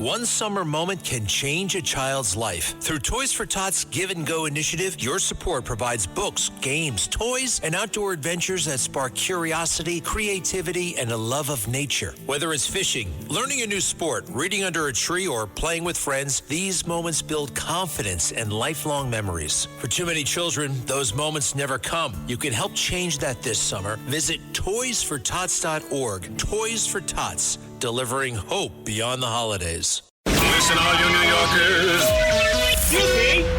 One summer moment can change a child's life. Through Toys for Tots Give and Go initiative, your support provides books, games, toys, and outdoor adventures that spark curiosity, creativity, and a love of nature. Whether it's fishing, learning a new sport, reading under a tree, or playing with friends, these moments build confidence and lifelong memories. For too many children, those moments never come. You can help change that this summer. Visit toysfortots.org. Toys for Tots, delivering hope beyond the holidays. Listen, all you New Yorkers.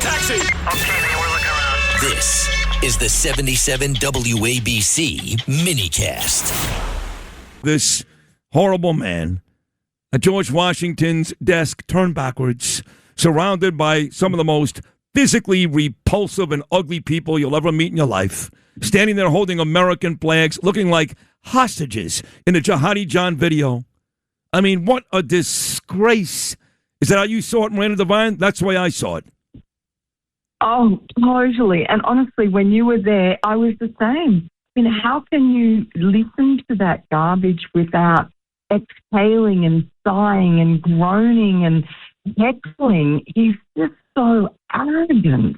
Taxi! Okay, man, we're looking around. This is the 77 WABC minicast. This horrible man at George Washington's desk turned backwards, surrounded by some of the most physically repulsive and ugly people you'll ever meet in your life, standing there holding American flags, looking like hostages in a Jihadi John video. I mean, what a disgrace. Is that how you saw it, Miranda Devine? That's the way I saw it. Oh, totally. And honestly, when you were there, I was the same. I mean, how can you listen to that garbage without exhaling and sighing and groaning and heckling? He's just so arrogant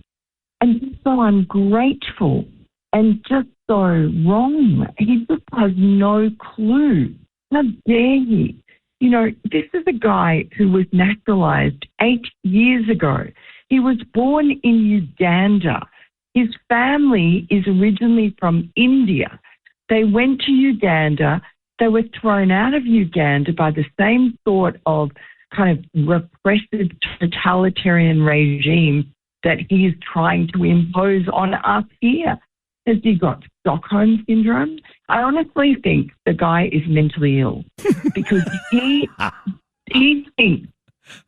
and just so ungrateful and just so wrong. He just has no clue. How dare he? You know, this is a guy who was naturalized 8 years ago. He was born in Uganda. His family is originally from India. They went to Uganda. They were thrown out of Uganda by the same sort of kind of repressive totalitarian regime that he is trying to impose on us here. Has he got Stockholm syndrome? I honestly think the guy is mentally ill because he thinks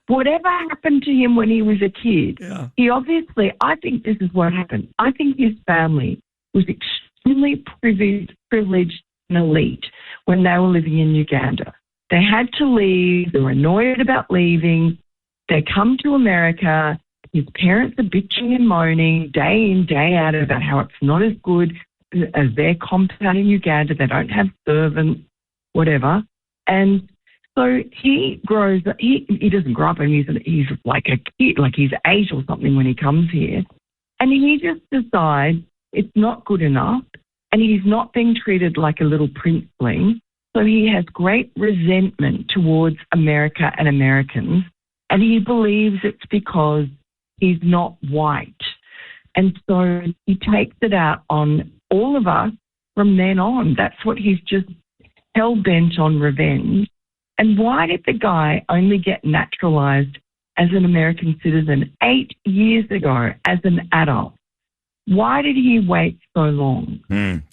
whatever happened to him when he was a kid, he obviously, I think this is what happened. I think his family was extremely privileged and elite when they were living in Uganda. They had to leave. They were annoyed about leaving. They come to America. His parents are bitching and moaning day in, day out about how it's not as good as their compound in Uganda. They don't have servants, whatever. And so he grows, he doesn't grow up, and he's like a kid, like he's 8 or something when he comes here. And he just decides it's not good enough, and he's not being treated like a little princeling. So he has great resentment towards America and Americans, and he believes it's because he's not white. And so he takes it out on all of us from then on. That's what he's just hell-bent on, revenge. And why did the guy only get naturalized as an American citizen 8 years ago as an adult? Why did he wait so long?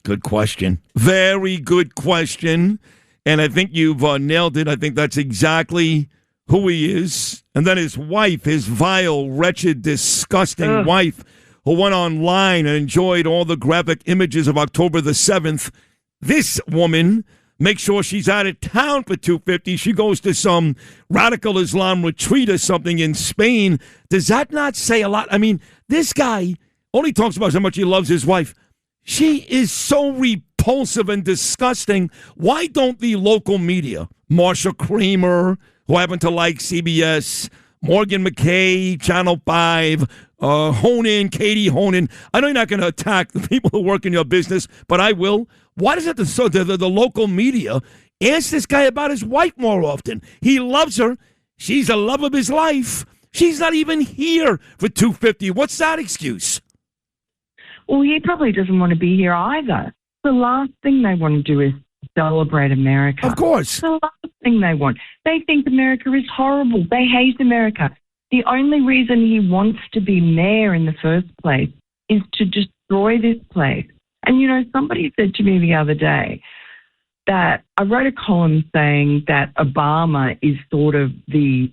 Good question. Very good question. And I think you've nailed it. I think that's exactly who he is. And then his wife, his vile, wretched, disgusting wife, who went online and enjoyed all the graphic images of October the 7th. This woman makes sure she's out of town for 250. She goes to some radical Islam retreat or something in Spain. Does that not say a lot? I mean, this guy only talks about how much he loves his wife. She is so repulsive and disgusting. Why don't the local media, Marsha Kramer, who happen to like CBS, Morgan McKay, Channel 5, Honan, Katie Honan. I know you're not going to attack the people who work in your business, but I will. Why does it the local media ask this guy about his wife more often? He loves her. She's the love of his life. She's not even here for 250. What's that excuse? Well, he probably doesn't want to be here either. The last thing they want to do is celebrate America. Of course. The last thing they want. They think America is horrible. They hate America. The only reason he wants to be mayor in the first place is to destroy this place. And, you know, somebody said to me the other day that I wrote a column saying that Obama is sort of the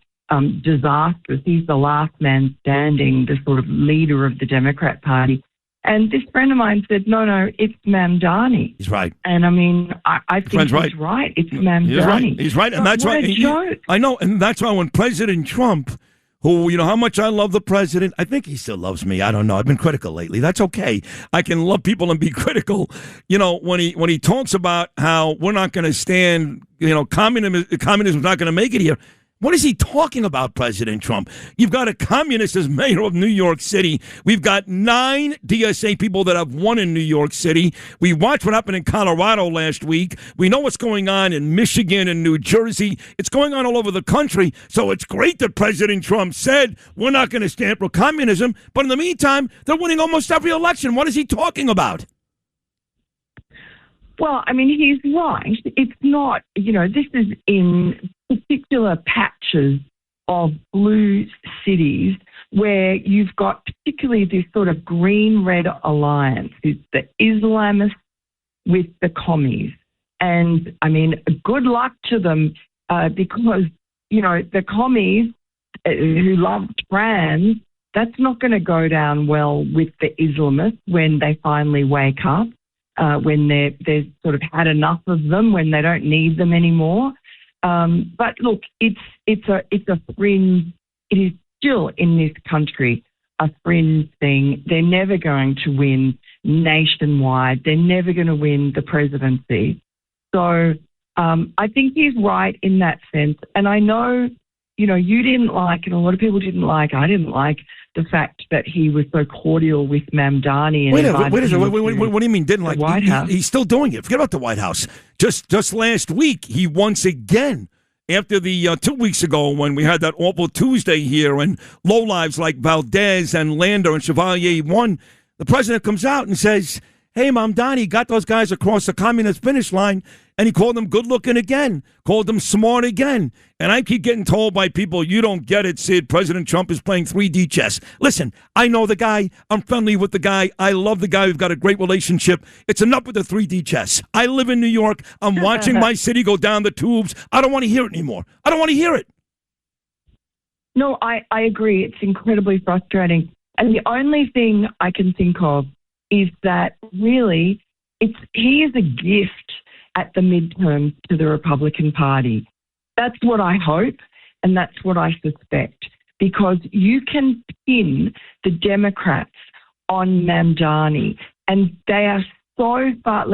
disastrous. He's the last man standing, the sort of leader of the Democrat Party. And this friend of mine said, no, it's Mamdani. He's right. And I mean, I think he's right. It's Mamdani. He's right. And that's what why. A joke. I know. And that's why when President Trump, who, you know, how much I love the president, I think he still loves me. I don't know. I've been critical lately. That's okay. I can love people and be critical. You know, when he talks about how we're not going to stand, you know, communism is not going to make it here. What is he talking about, President Trump? You've got a communist as mayor of New York City. We've got 9 DSA people that have won in New York City. We watched what happened in Colorado last week. We know what's going on in Michigan and New Jersey. It's going on all over the country. So it's great that President Trump said we're not going to stand for communism. But in the meantime, they're winning almost every election. What is he talking about? Well, I mean, he's right. It's not, this is in particular patches of blue cities where you've got particularly this sort of green-red alliance. It's the Islamists with the commies. And, I mean, good luck to them because, the commies who love trans, that's not going to go down well with the Islamists when they finally wake up. When they've sort of had enough of them, when they don't need them anymore. But look, it's a fringe. It is still in this country a fringe thing. They're never going to win nationwide. They're never going to win the presidency. So I think he's right in that sense. And I know, you didn't like, and a lot of people didn't like. I didn't like the fact that he was so cordial with Mamdani. And what do you mean didn't like? White House. He's still doing it. Forget about the White House. Just last week, he once again, after the 2 weeks ago when we had that awful Tuesday here and lowlives like Valdez and Lander and Chevalier won, the president comes out and says, hey, Mamdani got those guys across the communist finish line, and he called them good-looking again, called them smart again. And I keep getting told by people, you don't get it, Sid. President Trump is playing 3D chess. Listen, I know the guy. I'm friendly with the guy. I love the guy. We've got a great relationship. It's enough with the 3D chess. I live in New York. I'm watching my city go down the tubes. I don't want to hear it anymore. I don't want to hear it. No, I agree. It's incredibly frustrating. And the only thing I can think of is that really he is a gift at the midterms to the Republican Party. That's what I hope, and that's what I suspect, because you can pin the Democrats on Mamdani, and they are so far,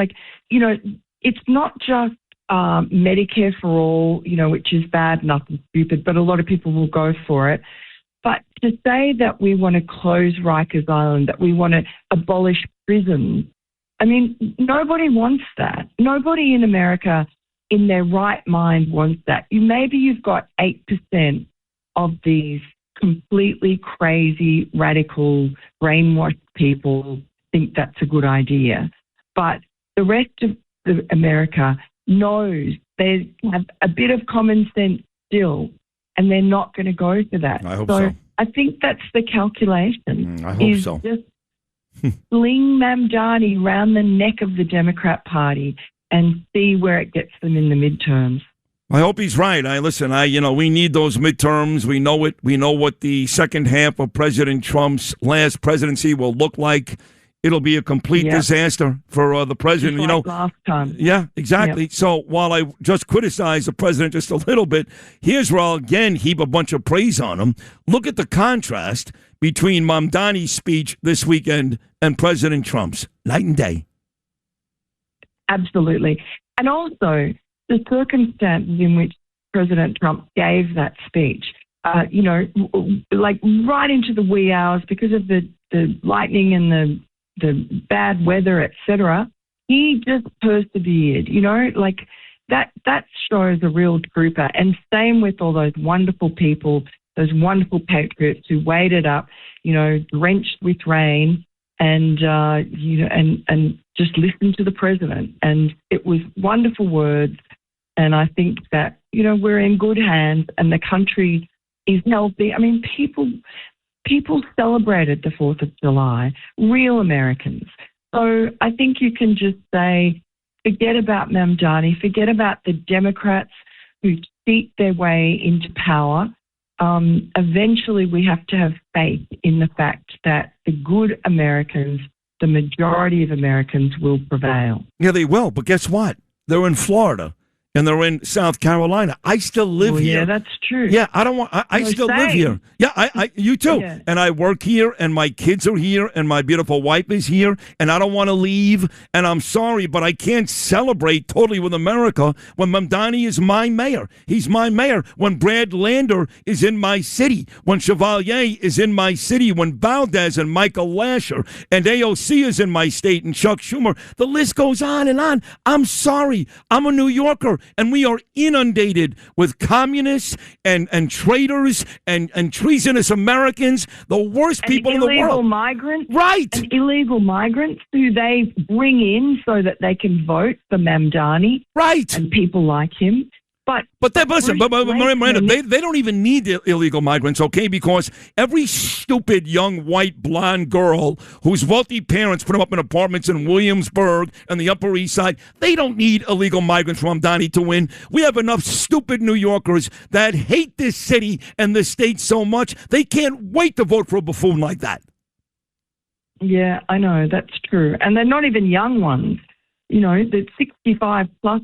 it's not just Medicare for all, which is bad, nothing stupid, but a lot of people will go for it. But to say that we want to close Rikers Island, that we want to abolish prisons, I mean, nobody wants that. Nobody in America in their right mind wants that. Maybe you've got 8% of these completely crazy, radical, brainwashed people think that's a good idea. But the rest of America knows they have a bit of common sense still, and they're not going to go for that. I hope so. I think that's the calculation. I hope so. Just sling Mamdani round the neck of the Democrat Party and see where it gets them in the midterms. I hope he's right. We need those midterms. We know it. We know what the second half of President Trump's last presidency will look like. It'll be a complete disaster for the president. Just like last time. Yeah, exactly. Yep. So while I just criticize the president just a little bit, here's where I'll again heap a bunch of praise on him. Look at the contrast between Mamdani's speech this weekend and President Trump's. Night and day. Absolutely. And also the circumstances in which President Trump gave that speech, right into the wee hours because of the lightning and the bad weather, etc. He just persevered, that shows a real trooper. And same with all those wonderful people, those wonderful patriots who waded up, drenched with rain and just listened to the president. And it was wonderful words. And I think that, we're in good hands and the country is healthy. I mean, people celebrated the 4th of July, real Americans. So I think you can just say, forget about Mamdani, forget about the Democrats who cheat their way into power. Eventually we have to have faith in the fact that the good Americans, the majority of Americans, will prevail. Yeah, they will. But guess what? They're in Florida. and they're in South Carolina. I still live here. Yeah, that's true. Yeah, I don't want. I still live here. Yeah, you too. Yeah. And I work here, and my kids are here, and my beautiful wife is here, and I don't want to leave. And I'm sorry, but I can't celebrate totally with America when Mamdani is my mayor. He's my mayor. When Brad Lander is in my city, when Chevalier is in my city, when Valdez and Michael Lasher and AOC is in my state, and Chuck Schumer. The list goes on and on. I'm sorry. I'm a New Yorker, and we are inundated with communists and traitors and treasonous Americans, the worst people in the world. Illegal migrants. Right. And illegal migrants who they bring in so that they can vote for Mamdani. Right. And people like him. But Miranda, they don't even need illegal migrants, okay? Because every stupid young white blonde girl whose wealthy parents put them up in apartments in Williamsburg and the Upper East Side, they don't need illegal migrants from Mamdani to win. We have enough stupid New Yorkers that hate this city and this state so much, they can't wait to vote for a buffoon like that. Yeah, I know, that's true. And they're not even young ones. You know, the 65 plus.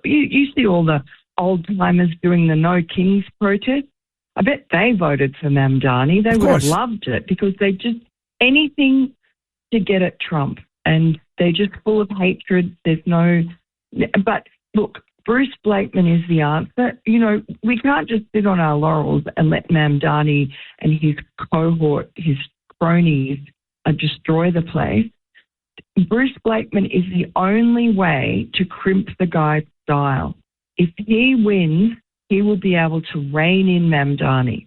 You see all the old-timers doing the No Kings protest. I bet they voted for Mamdani. They would have loved it because they just, anything to get at Trump. And they're just full of hatred. There's no, but look, Bruce Blakeman is the answer. You know, we can't just sit on our laurels and let Mamdani and his cohort, his cronies, destroy the place. Bruce Blakeman is the only way to crimp the guy's style. If he wins, he will be able to rein in Mamdani.